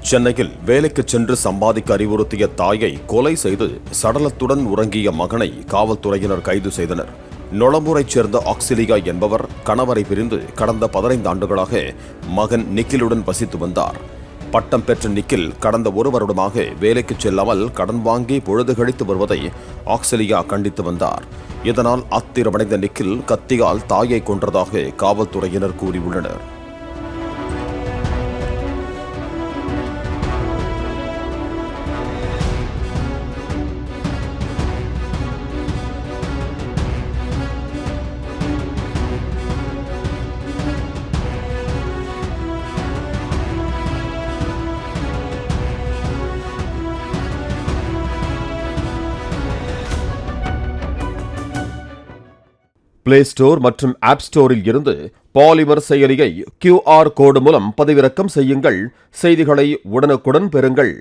சென்னையில் வேலைக்கு சென்று சம்பாதிக்க அறிவுறுத்திய தாயை கொலை செய்து சடலத்துடன் உறங்கிய மகனை காவல்துறையினர் கைது செய்தனர். நொளம்பூரைச் சேர்ந்த ஆக்சிலியா என்பவர் கணவரை பிரிந்து கடந்த 15 ஆண்டுகளாக மகன் நிக்கிலுடன் வசித்து வந்தார். பட்டம் பெற்ற நிக்கில் கடந்த 1 வருடமாக வேலைக்கு செல்லாமல் கடன் வாங்கி பொழுது கழித்து வருவதை ஆக்சிலியா கண்டித்து வந்தார். இதனால் ஆத்திரமடைந்த நிக்கில் கத்தியால் தாயை கொன்றதாக காவல்துறையினர் கூறியுள்ளனர். பிளே ஸ்டோர் மற்றும் ஆப் ஸ்டோரில் இருந்து பாலிமர் செயலியை QR கோடு மூலம் பதிவிறக்கம் செய்யுங்கள். செய்திகளை உடனுக்குடன் பெறுங்கள்.